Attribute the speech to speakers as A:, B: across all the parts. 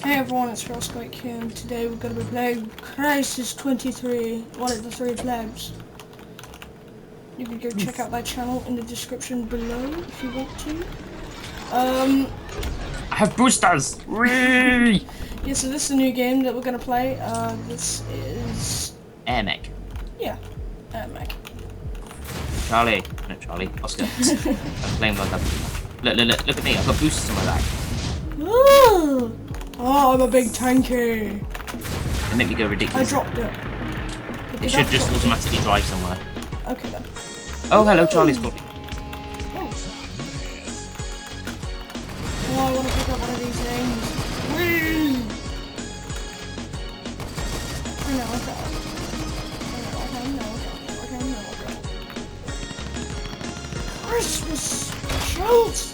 A: Hey everyone, it's RioTzZ here, and today we're going to be playing Crisis 23, one of the 3 plebs. You can go check out that channel in the description below if you want to.
B: I have boosters! Whee!
A: Yeah, so this is a new game that we're going to play. This is...
B: Airmech.
A: Yeah, Airmech.
B: Charlie. No, Charlie. Oscar. I'm playing like that. Look at me. I've got boosters on my back.
A: Ooh. Oh, I'm a big tanky.
B: They make me go ridiculous.
A: I dropped it.
B: It should just automatically drive somewhere.
A: Okay then.
B: Oh, hello, Charlie's got me.
A: Oh, I want to pick up one of these things. Whee! I know, okay. Christmas specials!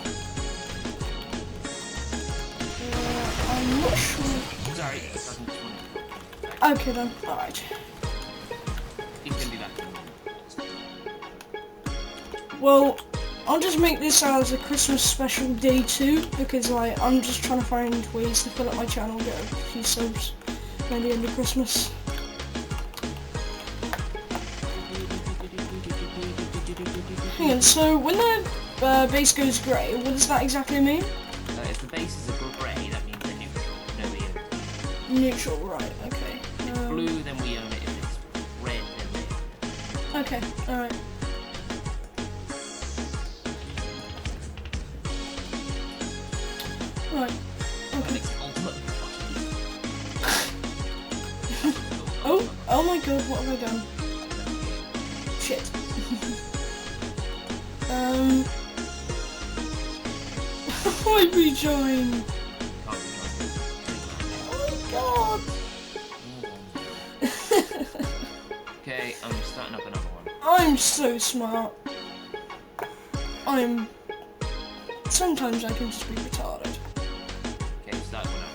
A: I'm not sure.
B: Sorry.
A: Okay then, alright.
B: You can do that.
A: Well, I'll just make this as a Christmas special day 2 because like I'm just trying to find ways to fill up my channel, get a few subs by the end of Christmas. Hang on, so when the base goes grey, what does that exactly mean?
B: If the bases are grey, that means they're neutral. No, we own it.
A: Neutral, right, okay.
B: If it's blue, then we own it. If it's red, then we own it.
A: Okay, alright. Right. Okay. Oh my god, what have I done? Shit. I rejoined. Oh god.
B: Okay, I'm starting up another one.
A: I'm so smart. Sometimes I can just be retarded.
B: Okay, start one up.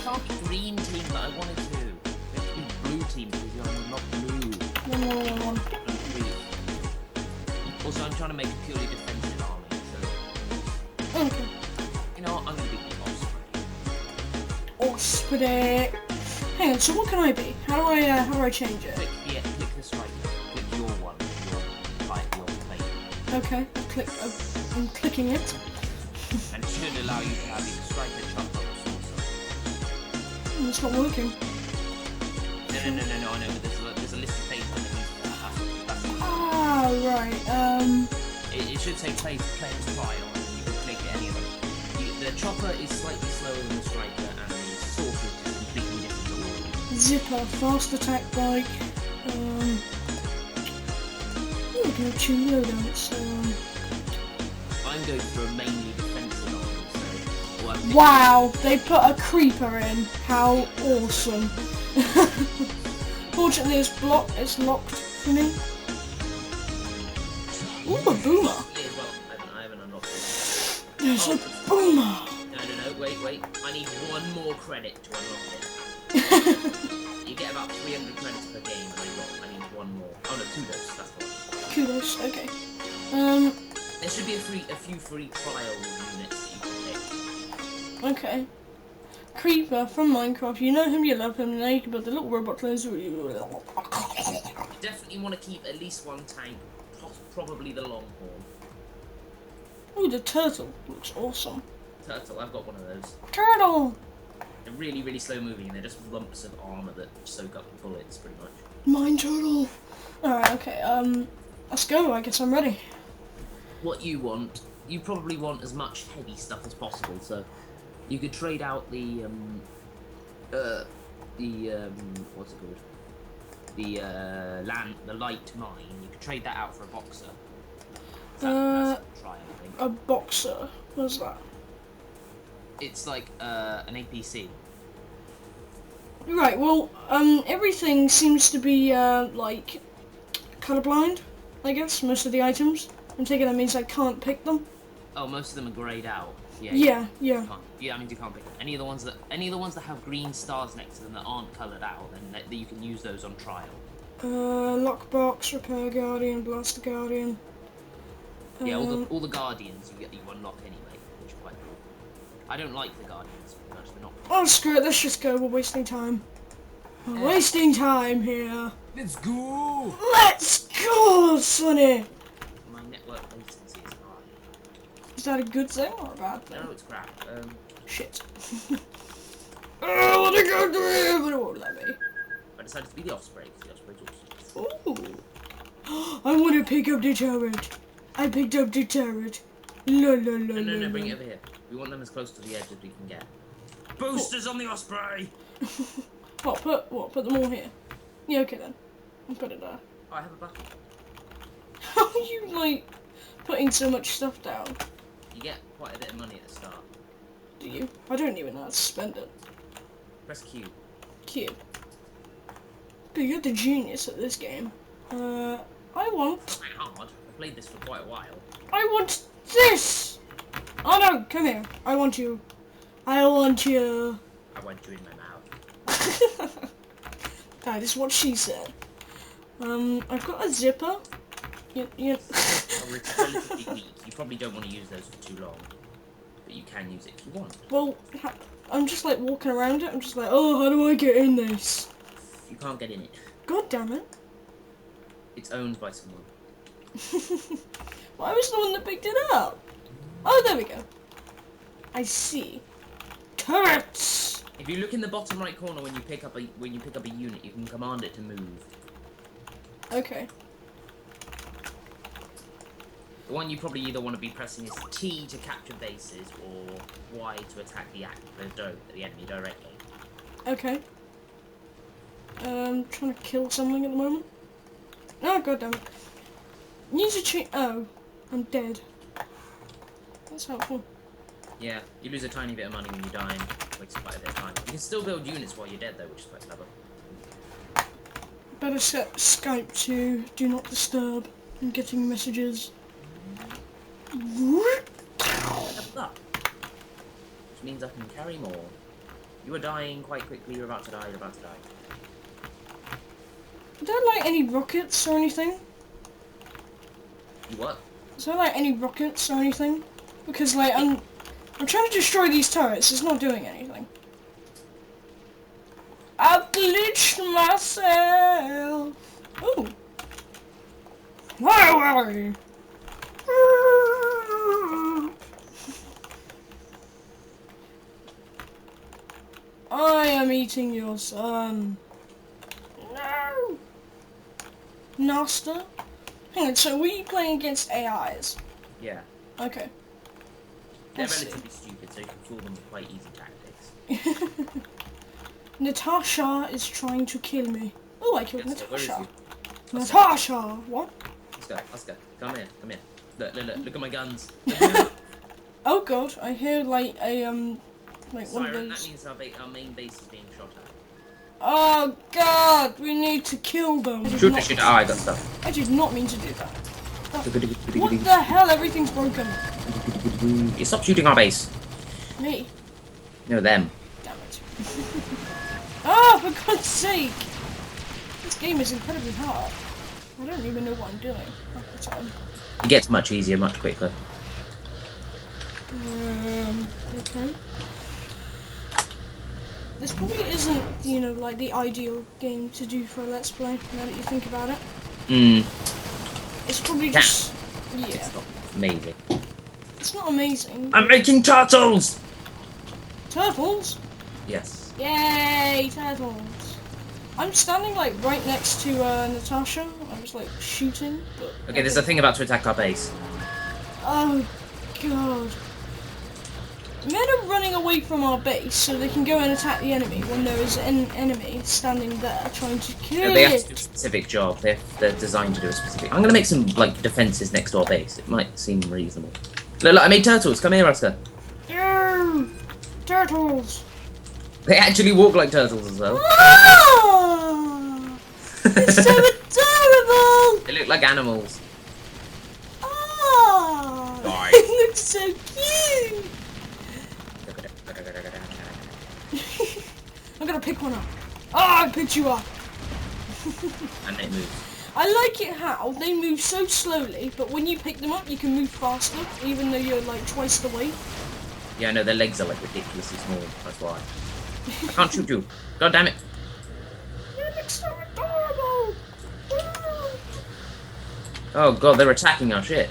B: Not green team, but I wanted to. We have to be blue team because you're not blue.
A: One.
B: Also, I'm trying to make a purely defensive army, so...
A: Okay.
B: You know what, I'm going to be
A: Spirett. Hang on, so what can I be? How do I change it?
B: Click the striker. Click your one, your plate.
A: Okay, I'm clicking it.
B: And it should allow you to have either striker, chopper, or saucer.
A: It's not working.
B: No, I know, but there's a list of things underneath.
A: Ah, right,
B: It should say player's trial, and you can click any of them. The chopper is slightly slower than the striker, and the saucer is just completely different.
A: Zipper, fast attack bike, we can have 2 loadouts,
B: I'm going for a mainly defensive army, so...
A: Wow, they put a creeper in. How awesome. Fortunately, it's locked for me. Ooh, a boomer.
B: I haven't unlocked it.
A: There's a boomer.
B: No, wait. I need 1 more credit to unlock it. You get about 300 credits per game, and I need 1 more. Oh no, kudos, that's the one.
A: Kudos, okay.
B: There should be a few free trial units that you can pick.
A: Okay. Creeper from Minecraft, you know him, you love him, now you can build the little robot clones.
B: You definitely want to keep at least 1 tank, probably the Longhorn.
A: Ooh, the turtle looks awesome.
B: Turtle, I've got one of those.
A: Turtle!
B: They're really, really slow moving, and they're just lumps of armour that soak up the bullets, pretty much.
A: Mine turtle! Alright, okay, let's go, I guess I'm ready.
B: What you want, you probably want as much heavy stuff as possible, so you could trade out the what's it called? The light mine, you could trade that out for a boxer. That's a trial, I think.
A: A boxer? What's that?
B: It's like an APC.
A: Right, well, everything seems to be, like, colorblind, I guess, most of the items. I'm taking that means I can't pick them.
B: Oh, most of them are greyed out.
A: Yeah.
B: Yeah, I mean you can't pick them. Any of the ones that have green stars next to them that aren't coloured out, then you can use those on trial.
A: Lockbox, Repair Guardian, Blaster Guardian.
B: Yeah, all the guardians you unlock anyway, which is quite cool. I don't like the Guardians very much. They're not.
A: Oh, screw it. Let's just go. We're wasting time. We're wasting time here.
B: Let's go!
A: Let's go, Sonny!
B: My network latency is high.
A: Is that a good thing or a bad thing?
B: No, it's crap.
A: Shit. I want to go through, but it won't let me.
B: I decided to be the Osprey, because the Osprey's awesome.
A: Ooh. I want to pick up the turret. I picked up the turret. La la la la.
B: No, bring it over here. We want them as close to the edge as we can get. Boosters on the Osprey!
A: Put them all here? Yeah, okay then. I'll put it there.
B: Oh, I have a bucket.
A: How are you, like, putting so much stuff down?
B: You get quite a bit of money at the start.
A: Do you? I don't even know how to spend it.
B: Press Q.
A: Q. But you're the genius at this game. I want...
B: It's quite hard. I've played this for quite a while.
A: I want this! Oh no, come here. I want you. I want you.
B: I want you in my mouth.
A: That is what she said. I've got a zipper. Yeah.
B: It's relatively weak. You probably don't want to use those for too long. But you can use it if you want.
A: Well, I'm just like walking around it. I'm just like, oh, how do I get in this?
B: You can't get in it.
A: God damn it.
B: It's owned by someone.
A: Well, I was the one that picked it up. Oh, there we go. I see. Turrets!
B: If you look in the bottom right corner when you pick up a unit, you can command it to move.
A: Okay.
B: The one you probably either want to be pressing is T to capture bases or Y to attack the enemy directly.
A: Okay. Trying to kill something at the moment. Oh, god damn it. Need to change. Oh, I'm dead. That's helpful.
B: Yeah, you lose a tiny bit of money when you die and wastes quite a bit of time. You can still build units while you're dead though, which is quite clever.
A: Better set Skype to do not disturb. I'm getting messages.
B: Up. Which means I can carry more. You are dying quite quickly, you're about to die,
A: Are there like any rockets or anything?
B: You what?
A: Is there like any rockets or anything? Because like I'm trying to destroy these turrets, it's not doing anything. I've glitched myself. Ooh. Why? I am eating your son. No. Master? Hang on, so were you playing against AIs?
B: Yeah.
A: Okay.
B: They're
A: Let's
B: relatively stupid, so you can fool them with quite easy tactics.
A: Natasha is trying to kill me. Oh, I killed
B: Yes, where is
A: Natasha.
B: you?
A: Natasha! What?
B: Oscar, come here. Look at my guns.
A: Oh god, I hear like a like one of
B: Siren,
A: those.
B: that means our main base is being shot at.
A: Oh god, we need to kill them.
B: Shoot. Oh, I got stuff.
A: I did not mean to do that. What the hell? Everything's broken.
B: You stop shooting our base.
A: Me?
B: No, them.
A: Damn it. Oh, for God's sake! This game is incredibly hard. I don't even know what I'm doing half the time.
B: It gets much easier, much quicker.
A: Okay. This probably isn't, you know, like the ideal game to do for a Let's Play, now that you think about it. It's probably just... Yeah.
B: It's not amazing.
A: It's not amazing.
B: I'm making turtles!
A: Turtles?
B: Yes.
A: Yay, turtles. I'm standing, like, right next to Natasha. I was, like, shooting, but...
B: Okay, there's a thing about to attack our base.
A: Oh, God. Men are running away from our base so they can go and attack the enemy when there is an enemy standing there trying to kill
B: No, they have to do a
A: it.
B: specific job. They're designed to do a specific... I'm gonna make some, like, defences next to our base. It might seem reasonable. Look, I made turtles. Come here, Oscar.
A: Yeah, turtles.
B: They actually walk like turtles as well.
A: Ah, it's so adorable.
B: They look like animals.
A: Ah,
B: Die.
A: it looks so cute. I'm gonna pick one up. Ah, I picked you up.
B: And they move.
A: I like it how they move so slowly, but when you pick them up, you can move faster, even though you're like twice the weight.
B: Yeah, I know, their legs are like ridiculously small, that's why. I can't shoot you. God damn it.
A: You look so adorable!
B: Oh god, they're attacking our shit.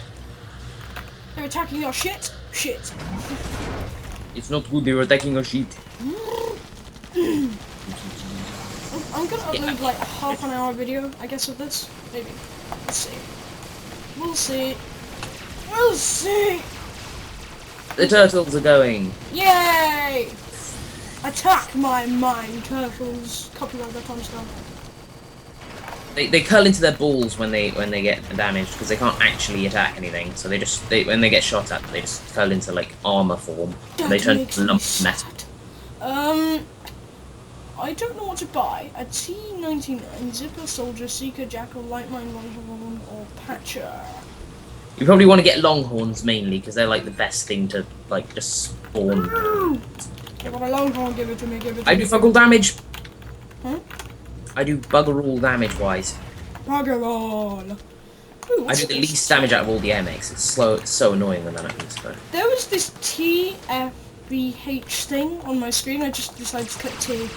A: They're attacking our shit? Shit.
B: It's not good, they're attacking our shit.
A: I'm gonna upload like a half-an-hour video, I guess, of this. Maybe. Let's see. We'll see. We'll see!
B: The turtles are going.
A: Yay! Attack my mine, turtles. Copyright that kind of stuff.
B: They curl into their balls when they get damaged because they can't actually attack anything. So when they get shot at, they just curl into like armor form. And they turn to lumps of metal.
A: I don't know what to buy. A T99, Zipper Soldier, Seeker, Jackal, Light Mine, Longhorn, or Patcher.
B: You probably want to get longhorns mainly because they're like the best thing to like just spawn.
A: Yeah, but a Longhorn, give it to me, give it to me.
B: I do fuck all damage.
A: Huh?
B: I do bugger all damage wise.
A: Bugger all. Ooh,
B: I do the least damage out of all the Airmechs. It's slow. It's so annoying when that happens. But
A: there was this TFBH thing on my screen. I just decided to click T.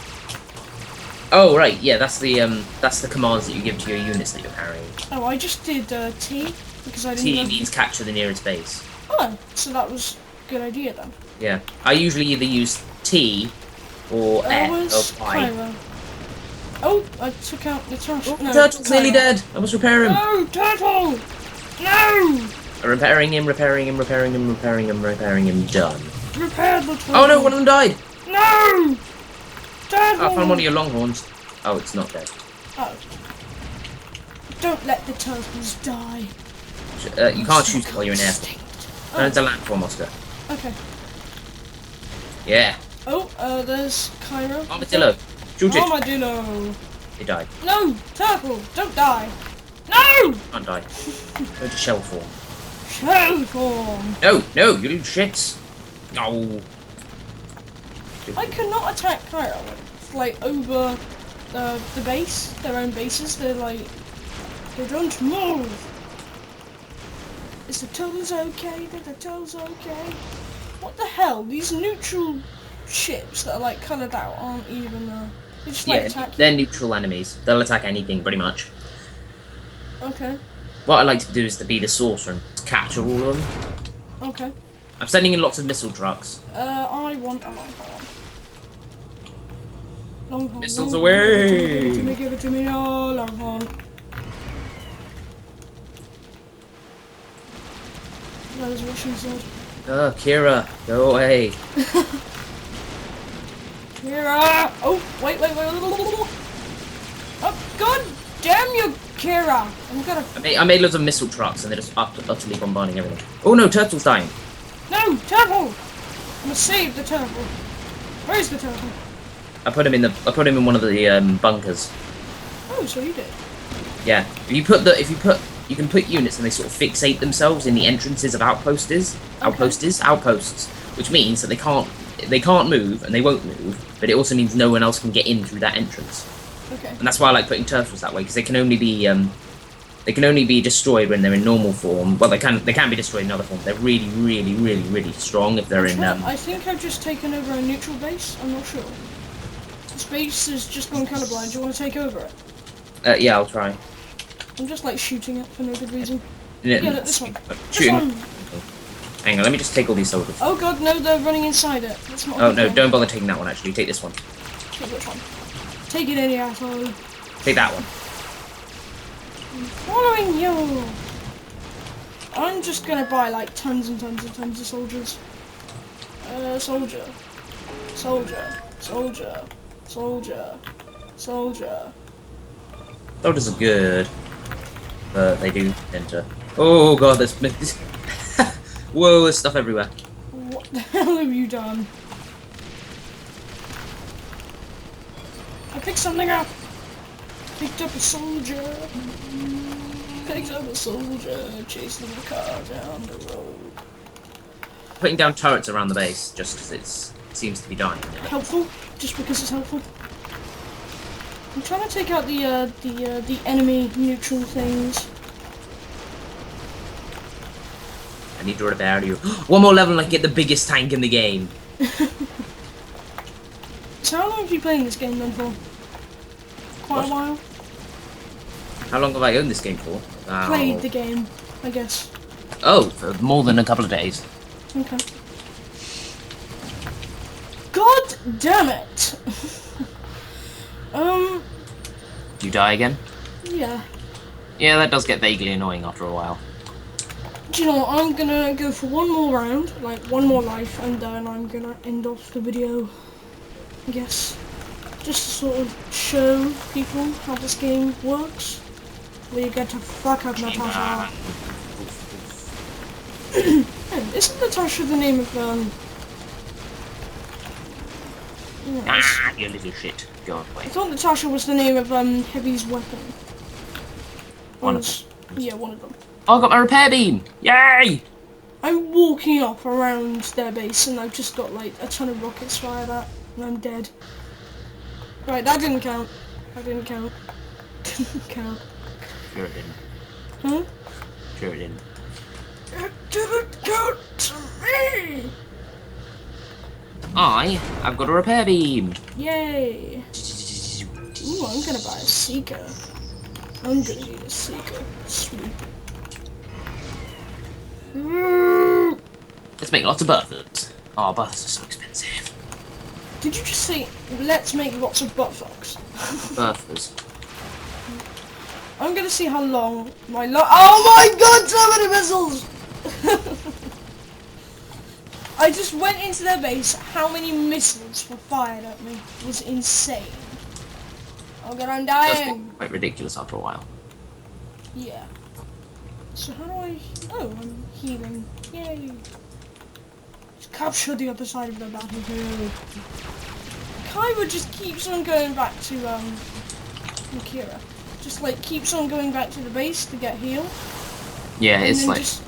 B: oh right, yeah, that's the commands that you give to your units that you're carrying.
A: Oh, I just did T because I didn't.
B: T
A: know.
B: means capture the nearest base.
A: Oh, so that was a good idea then.
B: Yeah, I usually either use T or F or Y.
A: Cairo. Oh, I took out the trash.
B: Oh,
A: no,
B: the turtle's
A: Cairo.
B: nearly dead. I must repair him.
A: No, turtle! No!
B: I'm repairing him. Done.
A: Repair the turtle.
B: Oh no, one of them died.
A: No! Turtle!
B: Oh, I found one of your longhorns. Oh, it's not dead.
A: Oh. Don't let the turtles die.
B: You can't shoot while you're in air. Turn into landform, Oscar.
A: Okay.
B: Yeah.
A: Oh, there's Cairo.
B: Armadillo. Shoot it.
A: Armadillo.
B: He died.
A: No, turtle, don't die. No!
B: Can't die. Go to shell form.
A: Shell form.
B: No, no, you little shits. No.
A: I cannot attack Cairo. It's like over the base, their own bases. They're like, they don't move. Is the turtles okay? Are the turtles okay? What the hell? These neutral ships that are like coloured out aren't even. They just like attack.
B: They're neutral enemies. They'll attack anything pretty much.
A: Okay.
B: What I like to do is to be the sorcerer and capture all of them.
A: Okay.
B: I'm sending in lots of missile trucks.
A: I want a Longhorn. Longhorn.
B: Missiles
A: Longhorn.
B: away!
A: Give it to me, no, Longhorn. That is what she said.
B: Oh, Kira, go away.
A: Kira! Oh, wait. Oh, god damn you, Kira! I'm gonna...
B: I made loads of missile trucks and they're just utterly bombarding everything. Oh no, turtle's dying.
A: No, turtle! I must save the turtle. Where's the turtle?
B: I put him in one of the bunkers.
A: Oh, so you did.
B: Yeah. You can put units and they sort of fixate themselves in the entrances of outposts, which means that they can't move and they won't move, but it also means no one else can get in through that entrance.
A: Okay.
B: And that's why I like putting turtles that way, because they can only be destroyed when they're in normal form. Well, they can be destroyed in other forms. They're really, really, really, really strong if they're in.
A: I think I've just taken over a neutral base. I'm not sure. This base has just gone colorblind. Do you want to take over it?
B: Yeah, I'll try.
A: I'm just like shooting it for no good reason.
B: Yeah,
A: look, this one.
B: Shooting.
A: This one.
B: Hang on, let me just take all these soldiers.
A: Oh god, no, they're running inside it. That's not.
B: Oh no, don't bother taking that one. Actually, take this one.
A: Take which one? Take it any asshole.
B: Take that one.
A: I'm following you. I'm just gonna buy like tons and tons and tons of soldiers. Soldier.
B: Soldiers are good, but they do tend to. Oh god, there's whoa, there's stuff everywhere.
A: What the hell have you done? I picked something up. Picked up a soldier. Chasing the car down the road.
B: Putting down turrets around the base just because it seems to be dying.
A: Helpful, just because it's helpful. I'm trying to take out the enemy neutral things.
B: need to repair you. One more level and I can get the biggest tank in the game.
A: So how long have you playing this game then for? Quite a while?
B: How long have I owned this game for?
A: Played the game, I guess.
B: Oh, for more than a couple of days.
A: Okay. God damn it!
B: Do you die again?
A: Yeah.
B: Yeah, that does get vaguely annoying after a while.
A: Do you know what? I'm gonna go for one more round, like one more life, and then I'm gonna end off the video. I guess. Just to sort of show people how this game works. Where you get to fuck up Natasha. Hey, isn't Natasha the name of
B: Ah, you little shit. Go away.
A: I thought Natasha was the name of Heavy's weapon.
B: One of them.
A: Yeah, one of them.
B: Oh, I got my repair beam! Yay!
A: I'm walking up around their base and I've just got like a ton of rockets fired at and I'm dead. Right, that didn't count. That didn't count. Didn't count.
B: Sure it didn't.
A: Huh?
B: Sure it didn't.
A: It didn't count to me!
B: I've got a repair beam!
A: Yay! Ooh, I'm gonna buy a Seeker. I'm gonna need a Seeker. Sweet.
B: Let's make lots of buffers. Oh, buffers are so expensive.
A: Did you just say, let's make lots of butt fucks?
B: Buffers.
A: I'm gonna see how long my oh my god, so many missiles! I just went into their base, how many missiles were fired at me? It was insane. Oh god, I'm dying!
B: Quite ridiculous after a while.
A: Yeah. So how do I... Oh, I'm healing. Yay! Just capture the other side of the battlefield. Kaiba just keeps on going back to, Akira. Just, like, keeps on going back to the base to get heal.
B: Yeah,
A: And
B: it's
A: then
B: like...
A: just,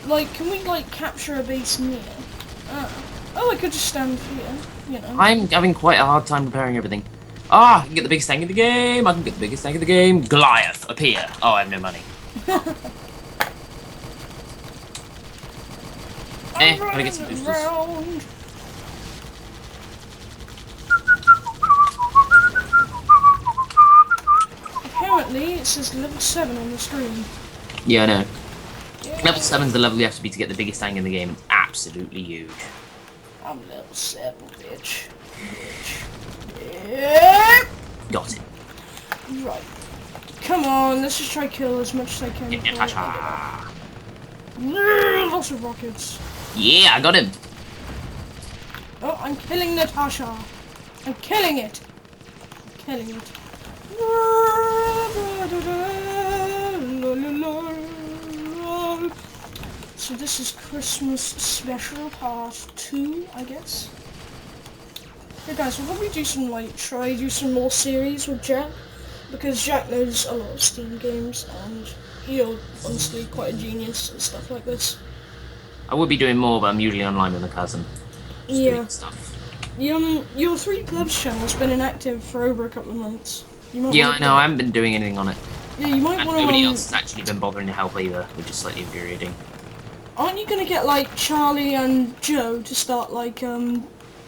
A: like, can we, like, capture a base near? Oh, I could just stand here, you know.
B: I'm having quite a hard time repairing everything. Ah, I can get the biggest tank in the game! I can get the biggest tank in the game! Goliath, appear! Oh, I have no money. Gotta get some boosters.
A: Apparently, it says level 7 on the screen.
B: Yeah, I know.
A: Yeah.
B: Level 7's the level you have to be to get the biggest tank in the game. It's absolutely huge.
A: I'm level 7, bitch. Yeah.
B: Got it.
A: Right. Come on, let's just try kill as much as I can. Lots of rockets.
B: Yeah, I got him.
A: Oh, I'm killing Natasha. I'm killing it. I'm killing it. So this is Christmas special part 2, I guess. Hey guys, we'll probably do some try do some more series with Jack, because Jack knows a lot of Steam games and you're honestly quite a genius and stuff like this.
B: I would be doing more, but I'm usually online with a cousin. Just doing stuff.
A: Your 3 Plebs channel's been inactive for over a couple of months.
B: Yeah, I know, I haven't been doing anything on it.
A: Yeah, you might
B: And
A: want to.
B: nobody else has actually been bothering to help either, which is slightly infuriating.
A: Aren't you gonna get like Charlie and Joe to start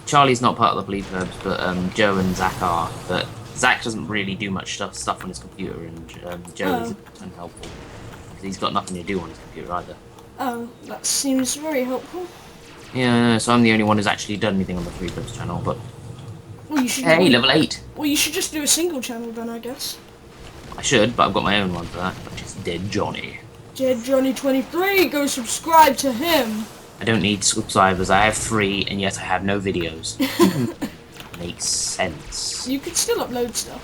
B: Charlie's not part of the Bleed Plebs, but Joe and Zach are. But Zach doesn't really do much stuff on his computer, and Joe is unhelpful because he's got nothing to do on his computer either.
A: Oh, that seems very helpful.
B: Yeah, I know, so I'm the only one who's actually done anything on the Bleed Plebs channel, but.
A: Well, you should.
B: Hey, level 8.
A: Well, you should just do a single channel then, I guess.
B: I should, but I've got my own one for that, which is Dead Johnny.
A: Dead Johnny 23, go subscribe to him.
B: I don't need subscribers, I have 3, and yet I have no videos. Makes sense.
A: You could still upload stuff.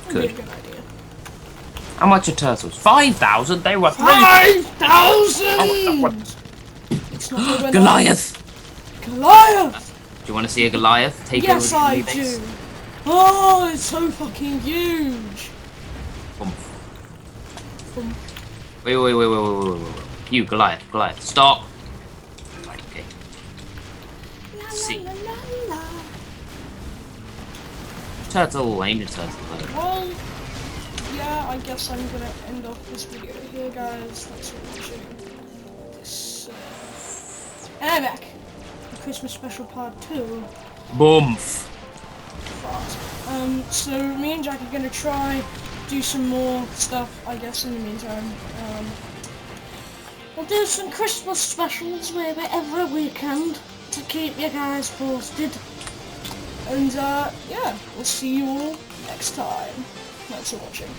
B: Could.
A: That'd be a good idea.
B: How much are turtles? 5,000? They were
A: 5,000! It's not good.
B: Goliath!
A: Goliath!
B: Do you want to see a Goliath take over
A: Yes,
B: the
A: I
B: base?
A: do. Oh, it's so fucking huge.
B: Boom.
A: Boom.
B: Wait. You, Goliath, stop! Right, okay.
A: La,
B: See.
A: la, la, la.
B: Turtle, I need a turtle.
A: Well, yeah, I guess I'm gonna end off this video here, guys. Thanks for watching. Airmech, the Christmas special part 2.
B: Boomf.
A: So me and Jack are gonna try do some more stuff, I guess, in the meantime. We'll do some Christmas specials maybe every weekend to keep you guys posted. And yeah, we'll see you all next time. Thanks for watching.